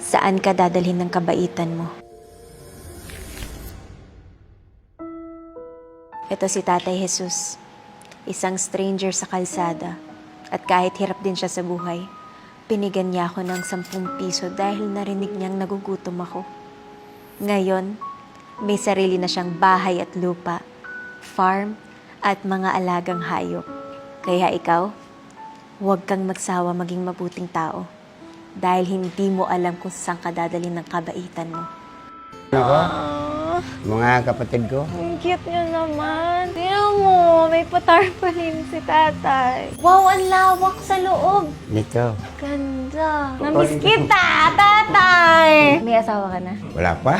Saan ka dadalhin ng kabaitan mo? Ito si Tatay Jesus, isang stranger sa kalsada. At kahit hirap din siya sa buhay, binigyan niya ako ng 10 piso dahil narinig niyang nagugutom ako. Ngayon, may sarili na siyang bahay at lupa, farm at mga alagang hayop. Kaya ikaw, huwag kang magsawa maging mabuting tao dahil hindi mo alam kung saan ka dadalhin ng kabaitan mo. Ako, mga kapatid ko. Ang cute niyo naman. Tingnan mo, may patarpaulin si tatay. Wow, ang lawak sa loob. Dito. Ganda. Namiss kita, tatay. May asawa ka na? Wala pa?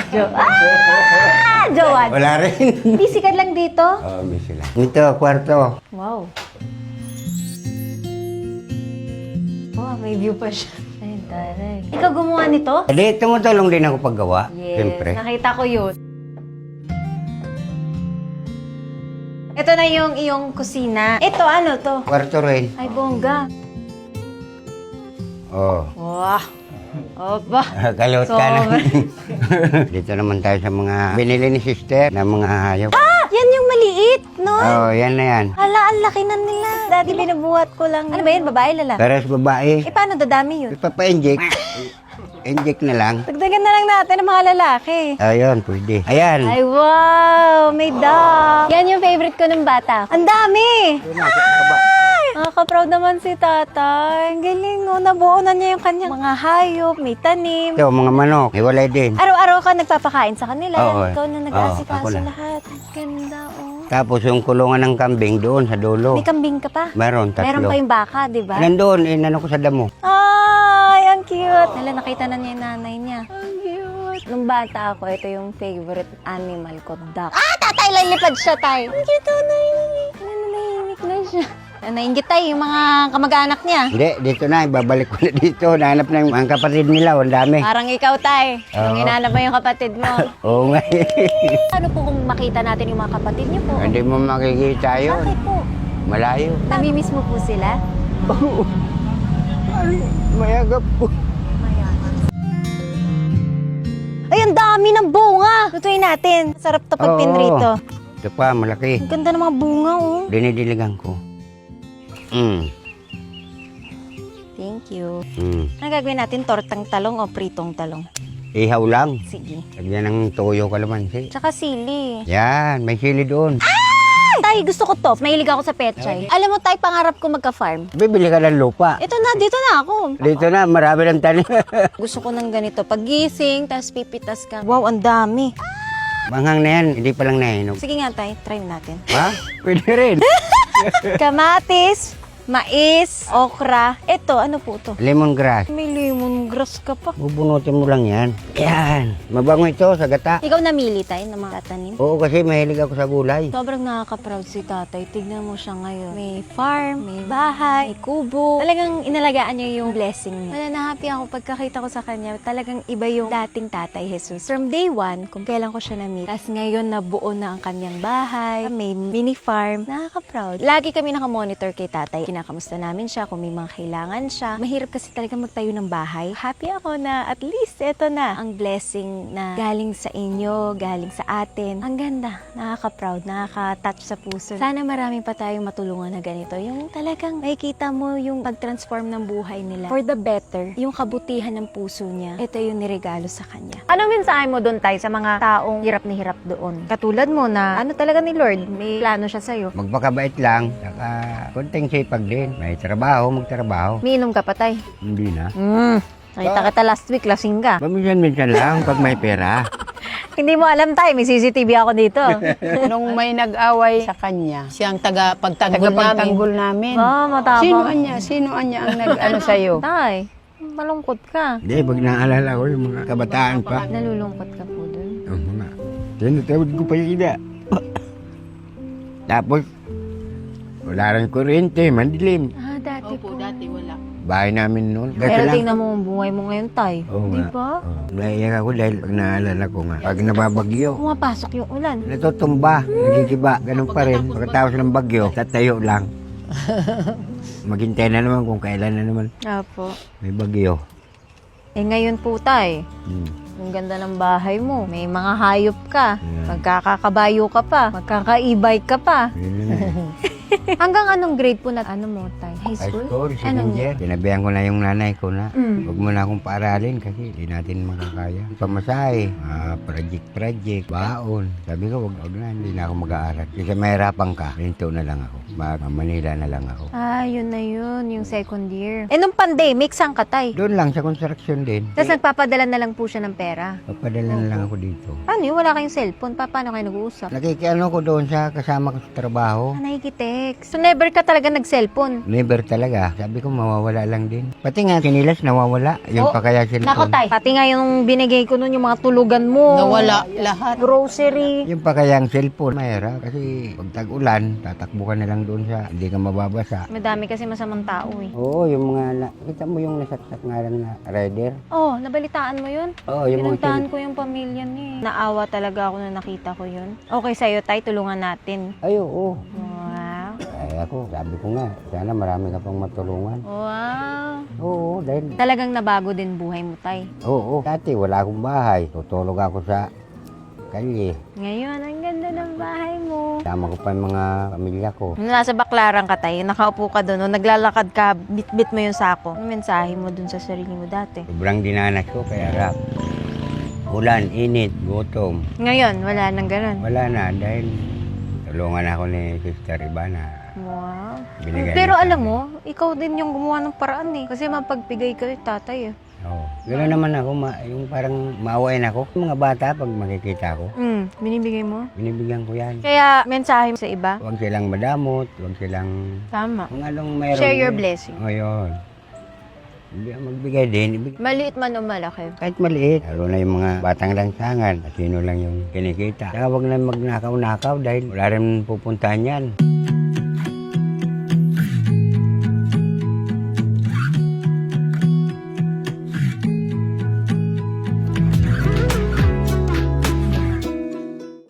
Jowan. Wala rin. Hindi sikat lang dito? Oo, may sila. Dito, kwarto. Wow. Wow, may view pa siya. Ay, taray. Ikaw gumawa nito? Hindi, tumutulong din ako paggawa. Siyempre. Nakita ko yun. Ito na yung iyong kusina. Ito, ano to? Kwarto rin. Ay, bongga. Oo. Wow. Opa. Kalot ka na. Dito naman tayo sa mga binili ni sister na mga hayop. Yan yung maliit, no? Oo, yan na yan. Hala, ang laki na nila. Dati binubuhat ko lang. Ano ba yun? Babae, lalaki? Para sa babae, Eh, paano dadami yun? ipapa-inject. Inject na lang. Dagdagan na lang natin ng mga lalaki. Ayun, pwede. Ayan. Ay, wow! May dog! Yan yung favorite ko ng bata. Ang dami! Nakaka-proud naman si tatay. Ang galing, oh. Nabuo na niya yung kanyang mga hayop, may tanim. Ito, mga manok. Hiwalay din. Araw-araw ka nagpapakain sa kanila. Oo. Ikaw na Oo, nag-aasikaso ako na. lahat. Ang ganda, oh. Tapos yung kulungan ng kambing doon sa dulo. May kambing ka pa. Meron, tatlo. Meron pa yung baka, di ba? Nandun, inano ko sa damo. Ay, ang cute. Nala, nakita na niya yung nanay niya. Ang cute. Nung bata ako, ito yung favorite animal ko, duck. Tatay, lalipad siya, tay. Ang cute, nanay. Nanahimik na siya. Nainggit tayo yung mga kamag-anak niya. Hindi, dito na, ibabalik ko na dito. Nahanap na yung mga kapatid nila, ang dami. Parang ikaw, tay. Yung Oo. inanap mo yung kapatid mo. Oo nga. Ano po kung makita natin yung mga kapatid niyo po? Hindi mo makikita yun. Bakit po? Malayo. Namimiss mo po sila? Oo. Ay, mayagap po. Ay, ang dami ng bunga! Tutuin natin. Sarap to pag Oo. pinrito. Ito pa, malaki. Ang ganda ng mga bunga, oh. Dinidiligan ko. Thank you. Ano Mm. gagawin natin? Tortang talong o pritong talong? Ihaw lang. Sige. Lagyan ng toyo kalamansi. Tsaka sili. Yan, may sili doon. Tay, gusto ko to. Mahilig ako sa pechay. Alam mo, tay, pangarap ko magka-farm. Bibili ka ng lupa. Ito na, dito na ako. Dito na, marami ng tanim. Gusto ko ng ganito. Paggising, tapos pipitas ka. Wow, ang dami. Manghang na yan, hindi pa lang nahinog. Sige nga, tay. Try natin. Ha? Pwede rin. Kamatis, mais, okra. Ito, ano po to? Lemongrass. May lemongrass ka pa. Bubunutin mo lang yan. Yan. Mabango ito sa gata. Ikaw namili tayo ng mga tatanim. Oo, kasi mahilig ako sa gulay. Sobrang nakaka-proud si tatay. Tignan mo siya ngayon. May farm, may bahay, may kubo. Talagang inalagaan niya yung blessing niya. Wala, na happy ako pagkakita ko sa kanya. Talagang iba yung dating tatay Jesus. From day one, kung kailan ko siya na-meet. Tapos ngayon, nabuo na ang kanyang bahay. May mini farm. Nakaka-proud. Lagi kami nakamonitor kay tatay. Kinakamusta namin siya kung may mga kailangan siya. Mahirap kasi talaga magtayo ng bahay. Happy ako na at least ito na ang blessing na galing sa inyo, galing sa atin. Ang ganda, nakaka-proud, nakaka-touch sa puso. Sana marami pa tayong matulungan na ganito. Yung talagang makikita mo yung pag-transform ng buhay nila for the better. Yung kabutihan ng puso niya, ito yung niregalo sa kanya. Ano mensahe mo doon, tay, sa mga taong hirap na hirap doon? Katulad mo na ano talaga ni Lord, may plano siya sa'yo. Magpakabait lang, saka konting sipag din. May trabaho, magtrabaho. Miinom ka pa, tay? Hindi na. Nakita kita last week, lasing ka. Paminsan-minsan lang pag may pera. Hindi mo alam, tay, may CCTV ako dito. Nung may nag-away sa kanya, siyang tagapagtanggol namin. Matapang. Sino anya ang nag-ano sa'yo? Tay, malungkot ka. Hindi, pag naalala ko yung mga kabataan pa. Nalulungkot ka po dun. Oo nga. Tinatawad ko pa yung ina. Tapos, wala rin kuryente, mandilim. Dati po. dati wala. Bahay namin noon. Pero tingnan mo ang buhay mo ngayon, tay. Oo Di nga. ba? Naiyak ako dahil pag naalala ko nga. Pag nababagyo, Pumapasok yung ulan. natutumba, nagigiba, ganun pa rin. Pagkatapos ng bagyo, tatayo lang. Maghintay na naman kung kailan na naman Opo. may bagyo. Eh ngayon po tay, Hmm. ang ganda ng bahay mo. May mga hayop ka. Yeah. Magkakakabayo ka pa. Magkaka-e-bike ka pa. Yun na lang. Hanggang anong grade po na ano mo tay? High High school? school, Anong- senior. Sinabihan ko na yung nanay ko na Mm. huwag mo na akong paaralin kasi hindi natin makakaya. Pamasahe, project, baon. Sabi ko, wag na, hindi na ako mag-aaral. Kasi mahirapan ka, rinto na lang ako. Manila na lang ako. Yun na yun. Yung second year. Eh, nung pandemic, saan ka tay? Doon lang sa construction din. Tapos nagpapadala na lang po siya ng pera. Papadala na lang ako dito. Paano yun? Wala kayong cellphone. Paano kayo nag-uusap? Nakikiano ko doon sa kasama ko sa trabaho. Nakikitext. So, never ka talaga nag-cellphone? Never talaga. Sabi ko, mawawala lang din. Pati nga, sinilas nawawala. Yung Oh, pa kaya Nako cellphone. tay. Pati nga yung binigay ko nun, yung mga tulugan mo. Nawala lahat. Grocery. Yung pa kaya ang cellphone, mahirap. Kasi pag tag-ulan, tatakbo ka na lang doon sa, hindi ka mababasa. Madami kasi masamang tao eh. Oo, yung mga, kita mo yung nasaksak nga lang na rider? Oh, nabalitaan mo yun? Oo, yung mga Pinuntahan ko yung pamilya niya eh. Naawa talaga ako na nakita ko yun. Okay sa'yo tay, tulungan natin. Ay, oo. Wow. Ay, ako, sabi ko nga, sana marami ka pang matulungan. Wow. Oo, dahil, Talagang nabago din buhay mo tay. oo. Dati, wala akong bahay. Tutulog ako sa kalye. Ngayon, ang ganda ng bahay mo. Sama ko pa yung mga pamilya ko. Nung nasa Baclaran ka tayo, nakaupo ka doon, naglalakad ka, bit-bit mo yung sako. Ano mensahe mo doon sa sarili mo dati? Sobrang dinanas ko, kaya rap. Ulan, init, gutom. Ngayon, wala nang ganun. Wala na, dahil tulungan ako ni Sister Ivana. Wow. Binigay Pero niya sa alam akin. mo, ikaw din yung gumawa ng paraan eh. Kasi mapagbigay ka yung tatay eh. Oo. Gano'n naman ako, yung parang maawain ako. Yung mga bata, pag makikita ko, Binibigay mo? binibigyan ko yan. Kaya, mensahe mo sa iba? Huwag silang madamot, huwag silang... Tama. Kung anong meron... Share your blessing. O, yun. Hindi ako magbigay din. Maliit man o malaki. Kahit maliit. Lalo na yung mga batang lansangan. At sino lang yung kinikita. Saka huwag na magnakaw-nakaw dahil wala rin pupuntahan yan.